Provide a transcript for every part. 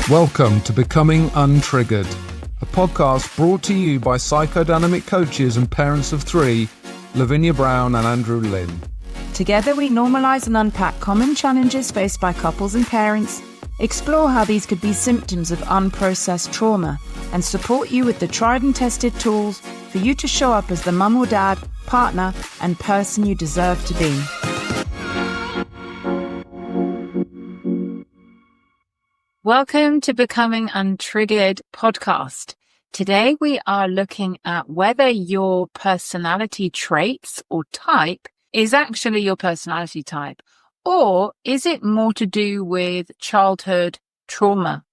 Welcome to Becoming Untriggered, a podcast brought to you by psychodynamic coaches and parents of three, Lavinia Brown and Andrew Lynn. Together we normalise and unpack common challenges faced by couples and parents, explore how these could be symptoms of unprocessed trauma, and support you with the tried and tested tools for you to show up as the mum or dad, partner, and person you deserve to be. Welcome to Becoming Untriggered podcast. Today we are looking at whether your personality traits or type is actually your personality type, or is it more to do with childhood trauma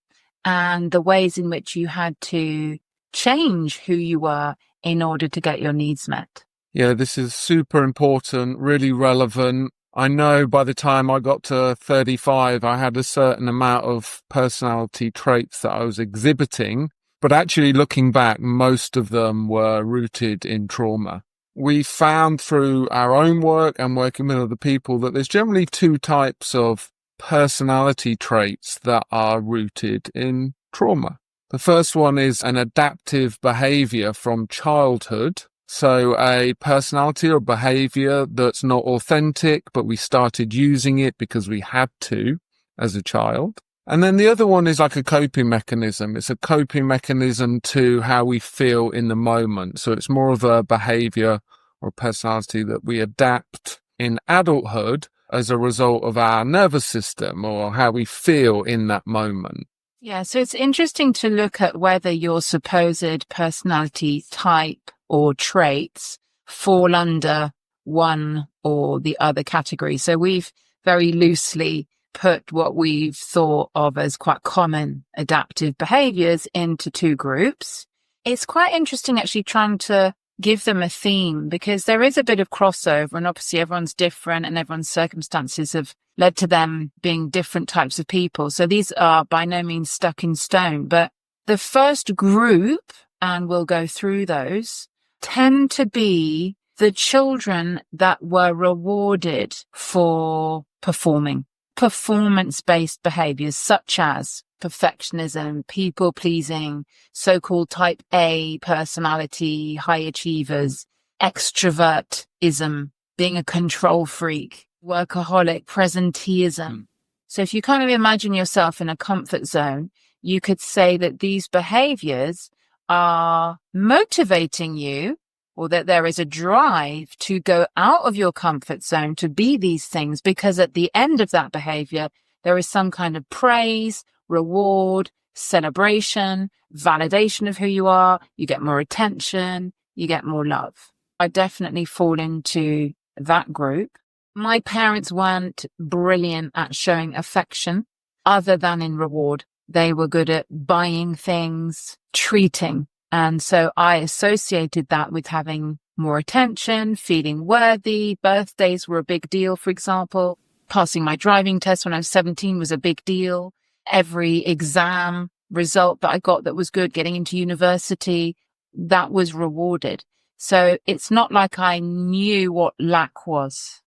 and the ways in which you had to change who you were in order to get your needs met. Yeah, this is super important, really relevant. I know by the time I got to 35, I had a certain amount of personality traits that I was exhibiting, but actually looking back, most of them were rooted in trauma. We found through our own work and working with other people that there's generally two types of personality traits that are rooted in trauma. The first one is an adaptive behavior from childhood. So a personality or behavior that's not authentic, but we started using it because we had to as a child. And then the other one is like a coping mechanism. It's a coping mechanism to how we feel in the moment. So it's more of a behavior or personality that we adapt in adulthood as a result of our nervous system or how we feel in that moment. Yeah, so it's interesting to look at whether your supposed personality type or traits fall under one or the other category. So we've very loosely put what we've thought of as quite common adaptive behaviors into two groups. It's quite interesting actually trying to give them a theme because there is a bit of crossover, and obviously everyone's different and everyone's circumstances have led to them being different types of people. So these are by no means stuck in stone. But the first group, and we'll go through those, tend to be the children that were rewarded for performing. Performance-based behaviors such as perfectionism, people-pleasing, so-called type A personality, high achievers, extrovertism, being a control freak, workaholic, presenteeism. So if you kind of imagine yourself in a comfort zone, you could say that these behaviors are motivating you, or that there is a drive to go out of your comfort zone to be these things, because at the end of that behavior, there is some kind of praise, reward, celebration, validation of who you are. You get more attention, you get more love. I definitely fall into that group. My parents weren't brilliant at showing affection other than in reward. They were good at buying things, treating. And so I associated that with having more attention, feeling worthy. Birthdays were a big deal, for example. Passing my driving test when I was 17 was a big deal. Every exam result that I got that was good, getting into university, that was rewarded. So it's not like I knew what lack was,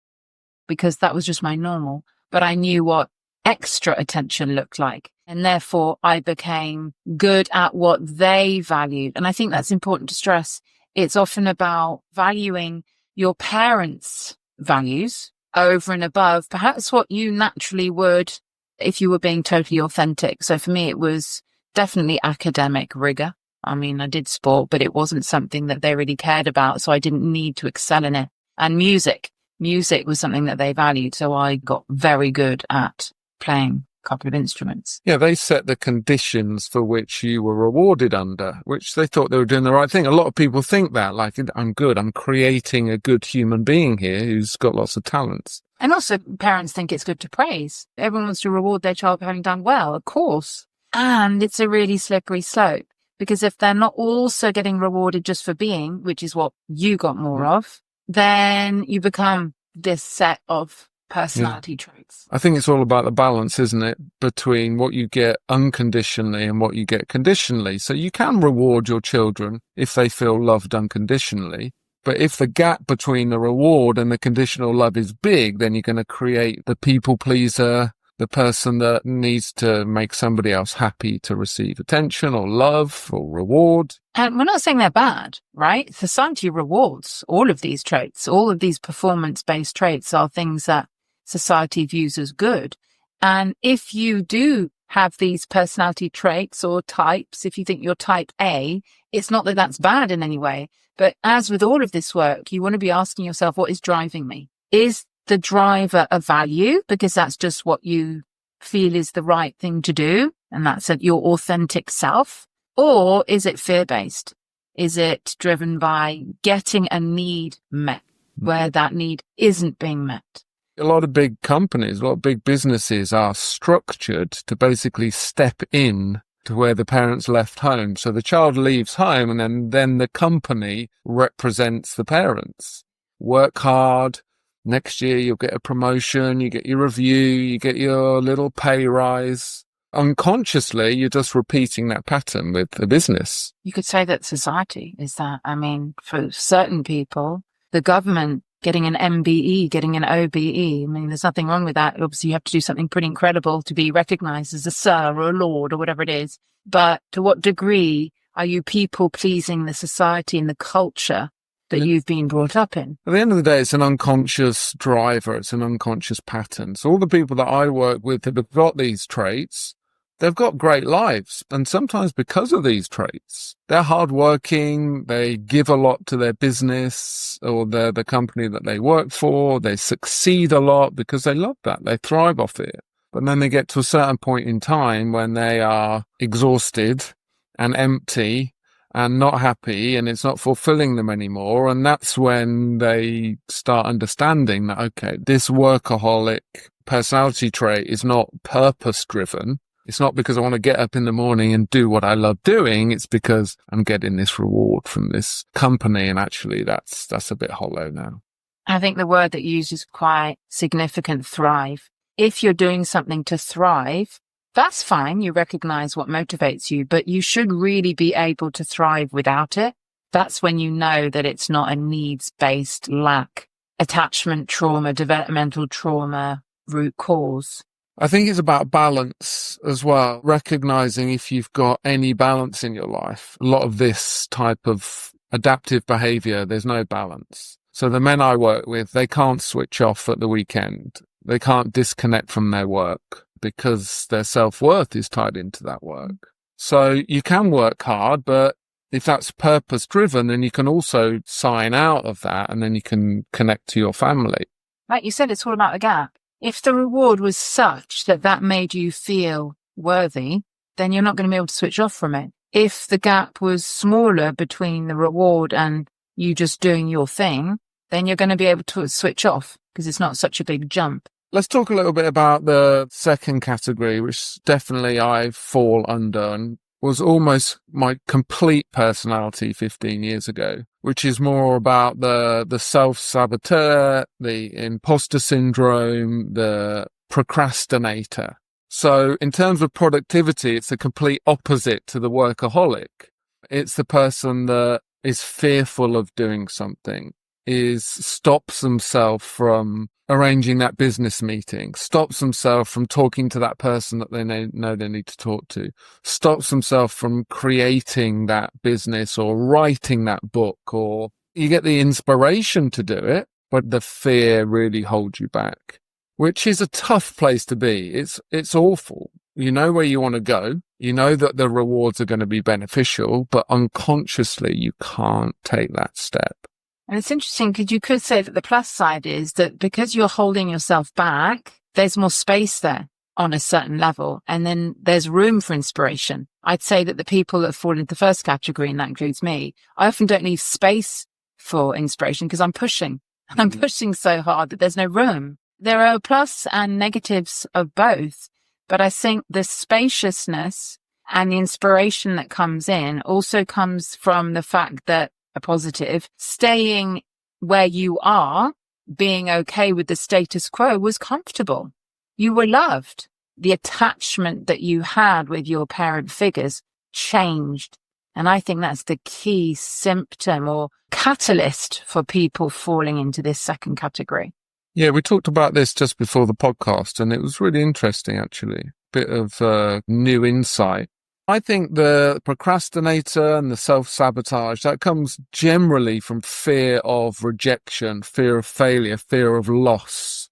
because that was just my normal, but I knew what extra attention looked like. And therefore I became good at what they valued. And I think that's important to stress. It's often about valuing your parents' values over and above perhaps what you naturally would if you were being totally authentic. So for me, it was definitely academic rigor. I mean, I did sport, but it wasn't something that they really cared about. So I didn't need to excel in it. And music was something that they valued. So I got very good at playing a couple of instruments. Yeah, they set the conditions for which you were rewarded under, which they thought they were doing the right thing. A lot of people think that, like, I'm good, I'm creating a good human being here who's got lots of talents. And also parents think it's good to praise. Everyone wants to reward their child for having done well, of course. And it's a really slippery slope, because if they're not also getting rewarded just for being, which is what you got more of, then you become this set of personality traits. I think it's all about the balance, isn't it, between what you get unconditionally and what you get conditionally. So you can reward your children if they feel loved unconditionally. But if the gap between the reward and the conditional love is big, then you're going to create the people pleaser, the person that needs to make somebody else happy to receive attention or love or reward. And we're not saying they're bad, right? Society rewards all of these traits. All of these performance-based traits are things that society views as good. And if you do have these personality traits or types, if you think you're type A, it's not that that's bad in any way. But as with all of this work, you want to be asking yourself, what is driving me? Is the driver a value because that's just what you feel is the right thing to do, and that's your authentic self? Or is it fear-based? Is it driven by getting a need met where that need isn't being met? A lot of big companies, a lot of big businesses are structured to basically step in to where the parents left home. So the child leaves home and then the company represents the parents. Work hard. Next year you'll get a promotion, you get your review, you get your little pay rise. Unconsciously, you're just repeating that pattern with the business. You could say that society is that. I mean, for certain people, the government getting an MBE, getting an OBE, I mean, there's nothing wrong with that. Obviously, you have to do something pretty incredible to be recognized as a sir or a lord or whatever it is. But to what degree are you people pleasing the society and the culture that you've been brought up in? At the end of the day, it's an unconscious driver. It's an unconscious pattern. So all the people that I work with that have got these traits, they've got great lives. And sometimes because of these traits, they're hardworking. They give a lot to their business or the company that they work for. They succeed a lot because they love that. They thrive off it. But then they get to a certain point in time when they are exhausted and empty and not happy, and it's not fulfilling them anymore. And that's when they start understanding that, okay, this workaholic personality trait is not purpose-driven. It's not because I want to get up in the morning and do what I love doing. It's because I'm getting this reward from this company, and actually that's a bit hollow now. I think the word that you use is quite significant, thrive. If you're doing something to thrive, that's fine. You recognize what motivates you, but you should really be able to thrive without it. That's when you know that it's not a needs-based lack, attachment trauma, developmental trauma, root cause. I think it's about balance as well, recognizing if you've got any balance in your life. A lot of this type of adaptive behavior, there's no balance. So the men I work with, they can't switch off at the weekend. They can't disconnect from their work because their self-worth is tied into that work. So you can work hard, but if that's purpose-driven, then you can also sign out of that and then you can connect to your family. Like you said, it's all about the gap. If the reward was such that made you feel worthy, then you're not going to be able to switch off from it. If the gap was smaller between the reward and you just doing your thing, then you're going to be able to switch off because it's not such a big jump. Let's talk a little bit about the second category, which definitely I fall under and was almost my complete personality 15 years ago, which is more about the self-saboteur, the imposter syndrome, the procrastinator. So in terms of productivity, it's the complete opposite to the workaholic. It's the person that is fearful of doing something, stops themselves from arranging that business meeting, stops themselves from talking to that person that they know they need to talk to, stops themselves from creating that business or writing that book, or you get the inspiration to do it, but the fear really holds you back, which is a tough place to be. It's awful. You know where you want to go. You know that the rewards are going to be beneficial, but unconsciously you can't take that step. And it's interesting because you could say that the plus side is that because you're holding yourself back, there's more space there on a certain level. And then there's room for inspiration. I'd say that the people that fall into the first category, and that includes me, I often don't leave space for inspiration because I'm pushing. And I'm pushing so hard that there's no room. There are plus and negatives of both. But I think the spaciousness and the inspiration that comes in also comes from the fact that a positive, staying where you are, being okay with the status quo was comfortable. You were loved. The attachment that you had with your parent figures changed. And I think that's the key symptom or catalyst for people falling into this second category. Yeah, we talked about this just before the podcast, and it was really interesting, actually. Bit of new insight. I think the procrastinator and the self-sabotage, that comes generally from fear of rejection, fear of failure, fear of loss.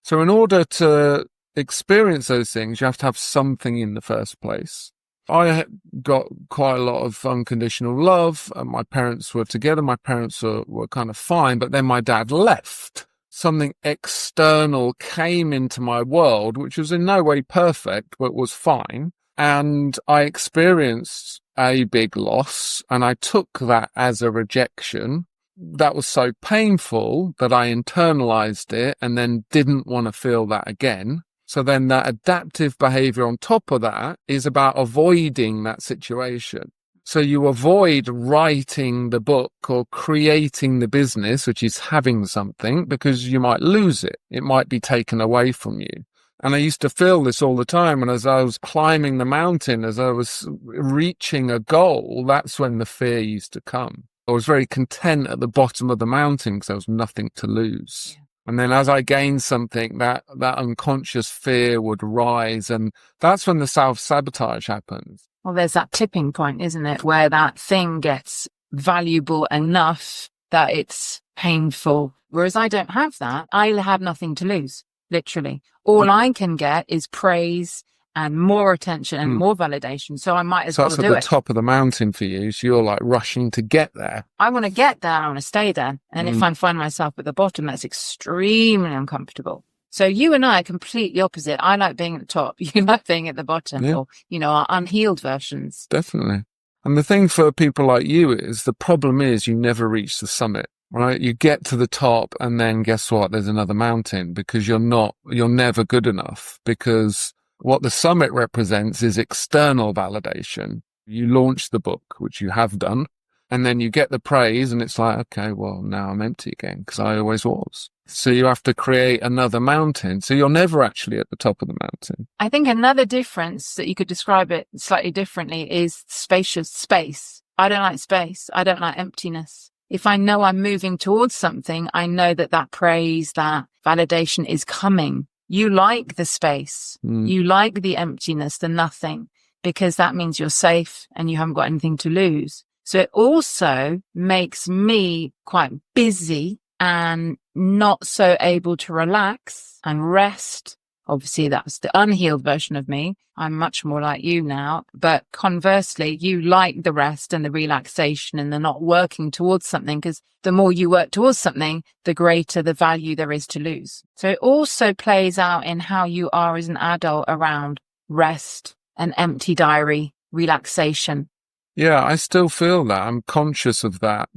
So in order to experience those things, you have to have something in the first place. I got quite a lot of unconditional love, and my parents were together. My parents were kind of fine, but then my dad left. Something external came into my world, which was in no way perfect, but was fine. And I experienced a big loss, and I took that as a rejection. That was so painful that I internalized it and then didn't want to feel that again. So then that adaptive behavior on top of that is about avoiding that situation. So you avoid writing the book or creating the business, which is having something, because you might lose it. It might be taken away from you. And I used to feel this all the time. And as I was climbing the mountain, as I was reaching a goal, that's when the fear used to come. I was very content at the bottom of the mountain because there was nothing to lose. Yeah. And then as I gained something, that unconscious fear would rise. And that's when the self-sabotage happens. Well, there's that tipping point, isn't it, where that thing gets valuable enough that it's painful. Whereas I don't have that. I have nothing to lose, literally. All I can get is praise and more attention and more validation. So I might as well do it. So that's at the top of the mountain for you. So you're like rushing to get there. I want to get there. I want to stay there. And if I find myself at the bottom, that's extremely uncomfortable. So you and I are completely opposite. I like being at the top. You like being at the bottom, or, our unhealed versions. Definitely. And the thing for people like you is the problem is you never reach the summit, right? You get to the top and then guess what? There's another mountain because you're never good enough, because what the summit represents is external validation. You launch the book, which you have done, and then you get the praise and it's like, okay, well, now I'm empty again because I always was. So you have to create another mountain. So you're never actually at the top of the mountain. I think another difference that you could describe it slightly differently is spacious space. I don't like space. I don't like emptiness. If I know I'm moving towards something, I know that praise, that validation is coming. You like the space. You like the emptiness, the nothing, because that means you're safe and you haven't got anything to lose. So it also makes me quite busy and not so able to relax and rest. Obviously, that's the unhealed version of me. I'm much more like you now. But conversely, you like the rest and the relaxation and the not working towards something, because the more you work towards something, the greater the value there is to lose. So it also plays out in how you are as an adult around rest, an empty diary, relaxation. Yeah, I still feel that. I'm conscious of that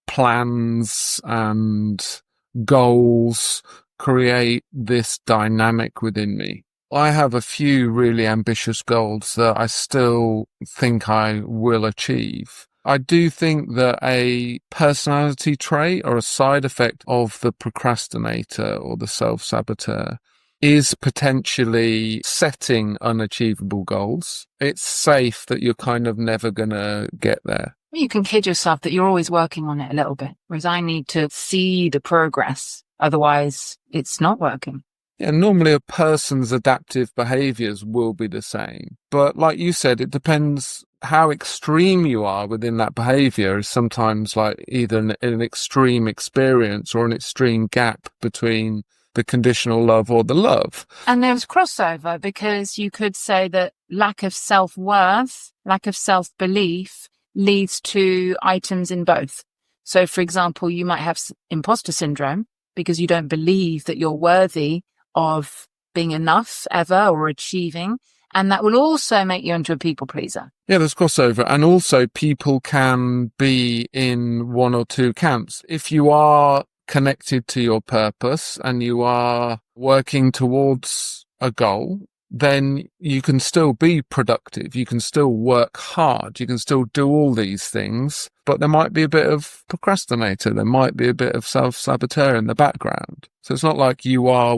plans and goals create this dynamic within me. I have a few really ambitious goals that I still think I will achieve. I do think that a personality trait or a side effect of the procrastinator or the self-saboteur is potentially setting unachievable goals. It's safe that you're kind of never going to get there. You can kid yourself that you're always working on it a little bit, whereas I need to see the progress. Otherwise, it's not working. Yeah, normally a person's adaptive behaviors will be the same. But like you said, it depends how extreme you are within that behavior. Is sometimes like either an extreme experience or an extreme gap between the conditional love or the love. And there's crossover, because you could say that lack of self-worth, lack of self-belief leads to items in both. So, for example, you might have imposter syndrome because you don't believe that you're worthy of being enough ever or achieving. And that will also make you into a people pleaser. Yeah, there's crossover. And also people can be in one or two camps. If you are connected to your purpose and you are working towards a goal, then you can still be productive. You can still work hard. You can still do all these things, but there might be a bit of procrastinator. There might be a bit of self-saboteur in the background. So it's not like you are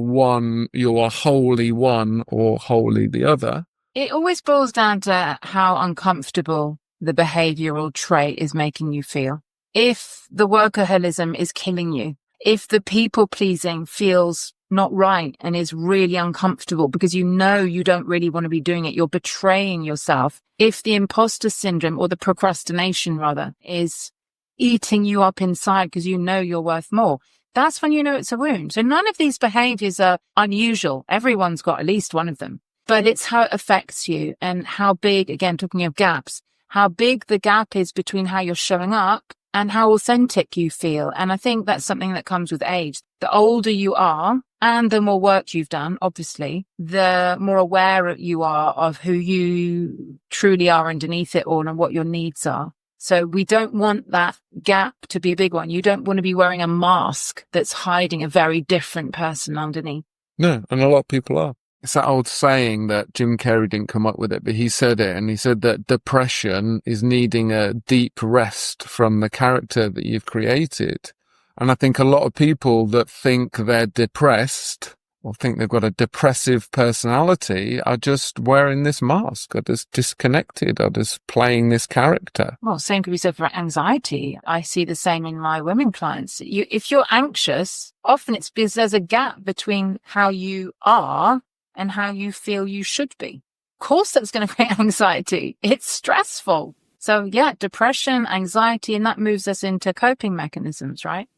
wholly one or wholly the other. It always boils down to how uncomfortable the behavioral trait is making you feel. If the workaholism is killing you, If the people pleasing feels not right and is really uncomfortable because you know you don't really want to be doing it, you're betraying yourself. If the imposter syndrome, or the procrastination rather, is eating you up inside because you know you're worth more, that's when you know it's a wound. So none of these behaviors are unusual. Everyone's got at least one of them, but it's how it affects you and how big, again, talking of gaps, how big the gap is between how you're showing up and how authentic you feel. And I think that's something that comes with age. The older you are and the more work you've done, obviously, the more aware you are of who you truly are underneath it all and what your needs are. So we don't want that gap to be a big one. You don't want to be wearing a mask that's hiding a very different person underneath. No, and a lot of people are. It's that old saying that Jim Carrey didn't come up with it, but he said it, and he said that depression is needing a deep rest from the character that you've created. And I think a lot of people that think they're depressed or think they've got a depressive personality are just wearing this mask, are just disconnected, are just playing this character. Well, same could be said for anxiety. I see the same in my women clients. If you're anxious, often it's because there's a gap between how you are and how you feel you should be. Of course, that's going to create anxiety. It's stressful. So yeah, depression, anxiety, and that moves us into coping mechanisms, right?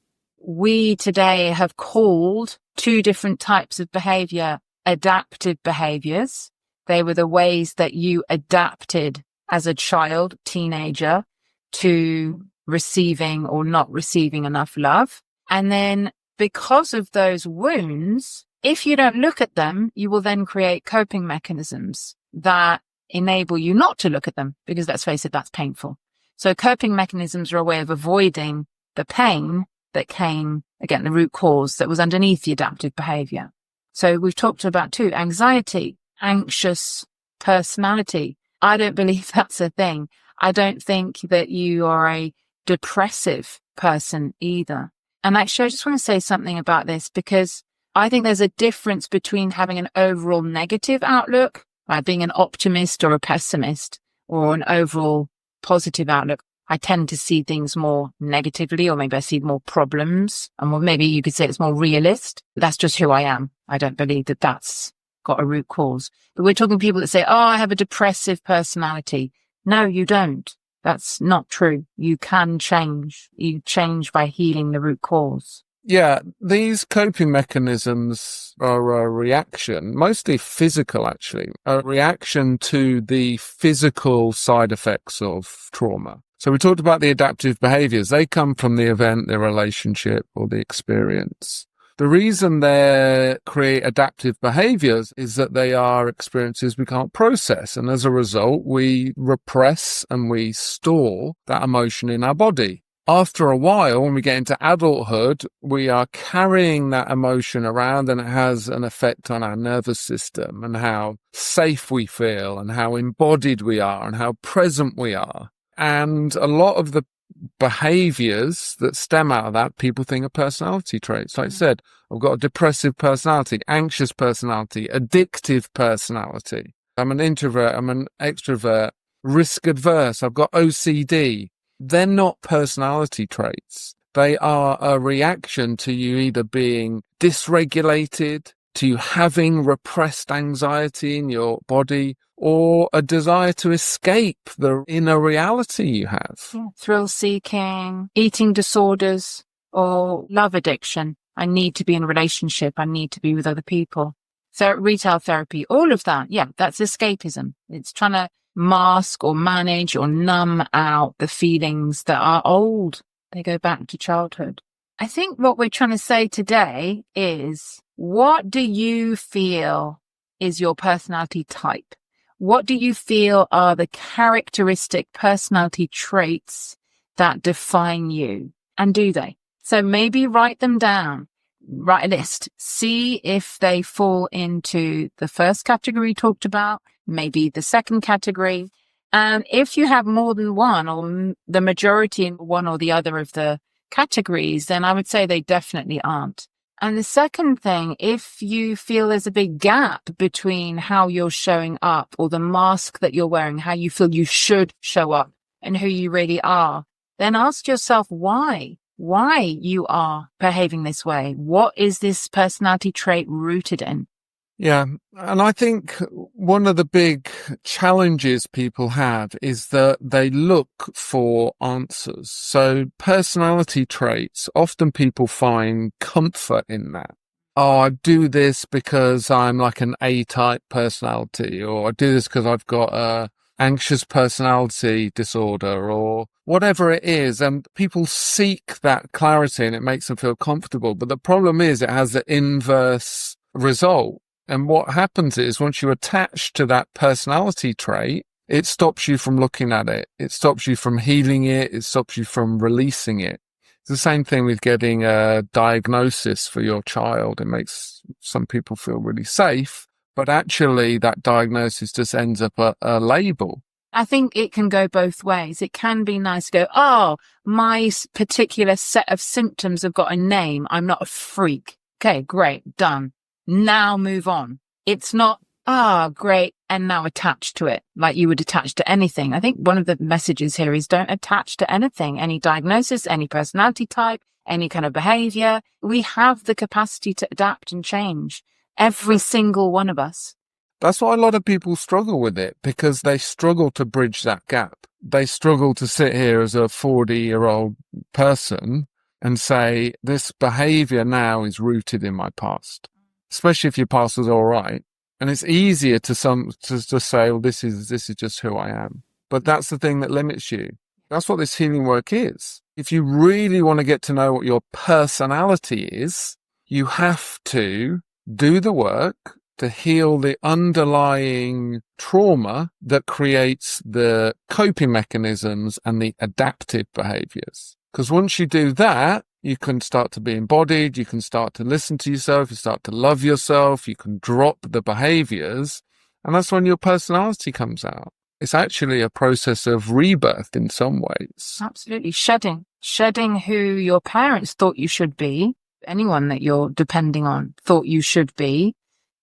We today have called two different types of behavior adaptive behaviors. They were the ways that you adapted as a child, teenager, to receiving or not receiving enough love. And then because of those wounds, if you don't look at them, you will then create coping mechanisms that enable you not to look at them, because let's face it, that's painful. So coping mechanisms are a way of avoiding the pain that came, again, the root cause that was underneath the adaptive behavior. So we've talked about too, anxiety, anxious personality. I don't believe that's a thing. I don't think that you are a depressive person either. And actually, I just want to say something about this, because I think there's a difference between having an overall negative outlook, like being an optimist or a pessimist, or an overall positive outlook. I tend to see things more negatively, or maybe I see more problems, and maybe you could say it's more realist. That's just who I am. I don't believe that that's got a root cause. But we're talking people that say, oh, I have a depressive personality. No, you don't. That's not true. You can change. You change by healing the root cause. Yeah, these coping mechanisms are a reaction, mostly physical actually, a reaction to the physical side effects of trauma. So we talked about the adaptive behaviors. They come from the event, the relationship, or the experience. The reason they create adaptive behaviors is that they are experiences we can't process. And as a result, we repress and we store that emotion in our body. After a while, when we get into adulthood, we are carrying that emotion around, and it has an effect on our nervous system and how safe we feel and how embodied we are and how present we are. And a lot of the behaviors that stem out of that, people think are personality traits. Like I said, I've got a depressive personality, anxious personality, addictive personality. I'm an introvert, I'm an extrovert, risk adverse, I've got OCD. They're not personality traits. They are a reaction to you either being dysregulated, to you having repressed anxiety in your body, or a desire to escape the inner reality you have. Yeah. Thrill seeking, eating disorders, or love addiction. I need to be in a relationship. I need to be with other people. So retail therapy, all of that. Yeah, that's escapism. It's trying to mask or manage or numb out the feelings that are old. They go back to childhood. I think what we're trying to say today is, what do you feel is your personality type? What do you feel are the characteristic personality traits that define you? And do they? So maybe write them down. Write a list. See if they fall into the first category we talked about, maybe the second category. And if you have more than one, or the majority in one or the other of the categories, then I would say they definitely aren't. And the second thing, if you feel there's a big gap between how you're showing up, or the mask that you're wearing, how you feel you should show up, and who you really are, then ask yourself why. why you are behaving this way. What is this personality trait rooted in? Yeah. And I think one of the big challenges people have is that they look for answers. So personality traits, often people find comfort in that. Oh, I do this because I'm like an A-type personality, or I do this because I've got a anxious personality disorder, or whatever it is. And people seek that clarity and it makes them feel comfortable. But the problem is it has the inverse result. And what happens is once you attach to that personality trait, it stops you from looking at it. It stops you from healing it. It stops you from releasing it. It's the same thing with getting a diagnosis for your child. It makes some people feel really safe, but actually that diagnosis just ends up a label. I think it can go both ways. It can be nice to go, oh, my particular set of symptoms have got a name. I'm not a freak. Okay, great, done. Now move on. It's not, great, and now attach to it like you would attach to anything. I think one of the messages here is don't attach to anything, any diagnosis, any personality type, any kind of behavior. We have the capacity to adapt and change, every single one of us. That's why a lot of people struggle with it, because they struggle to bridge that gap. They struggle to sit here as a 40-year-old person and say, this behavior now is rooted in my past, especially if your past was all right. And it's easier to say, well, this is just who I am. But that's the thing that limits you. That's what this healing work is. If you really want to get to know what your personality is, you have to do the work to heal the underlying trauma that creates the coping mechanisms and the adaptive behaviors. Because once you do that, you can start to be embodied, you can start to listen to yourself, you start to love yourself, you can drop the behaviors, and that's when your personality comes out. It's actually a process of rebirth in some ways. Absolutely. Shedding who your parents thought you should be, anyone that you're depending on thought you should be,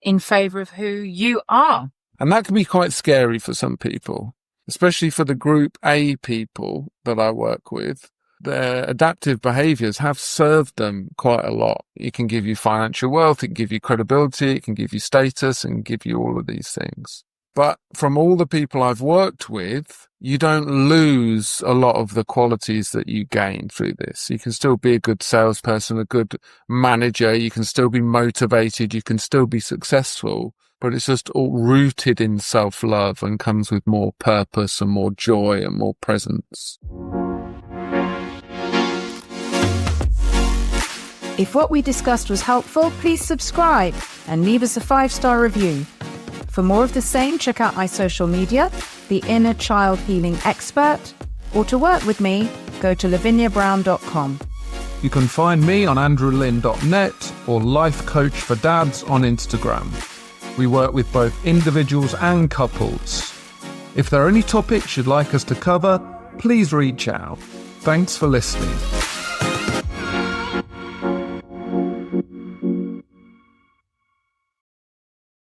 in favor of who you are. And that can be quite scary for some people, especially for the group A people that I work with. Their adaptive behaviors have served them quite a lot. It can give you financial wealth, it can give you credibility, it can give you status, and give you all of these things. But from all the people I've worked with, you don't lose a lot of the qualities that you gain through this. You can still be a good salesperson, a good manager, you can still be motivated, you can still be successful, but it's just all rooted in self-love and comes with more purpose and more joy and more presence. If what we discussed was helpful, please subscribe and leave us a 5-star review. For more of the same, check out my social media, The Inner Child Healing Expert, or to work with me, go to laviniabrown.com. You can find me on andrewlin.net or Life Coach for Dads on Instagram. We work with both individuals and couples. If there are any topics you'd like us to cover, please reach out. Thanks for listening.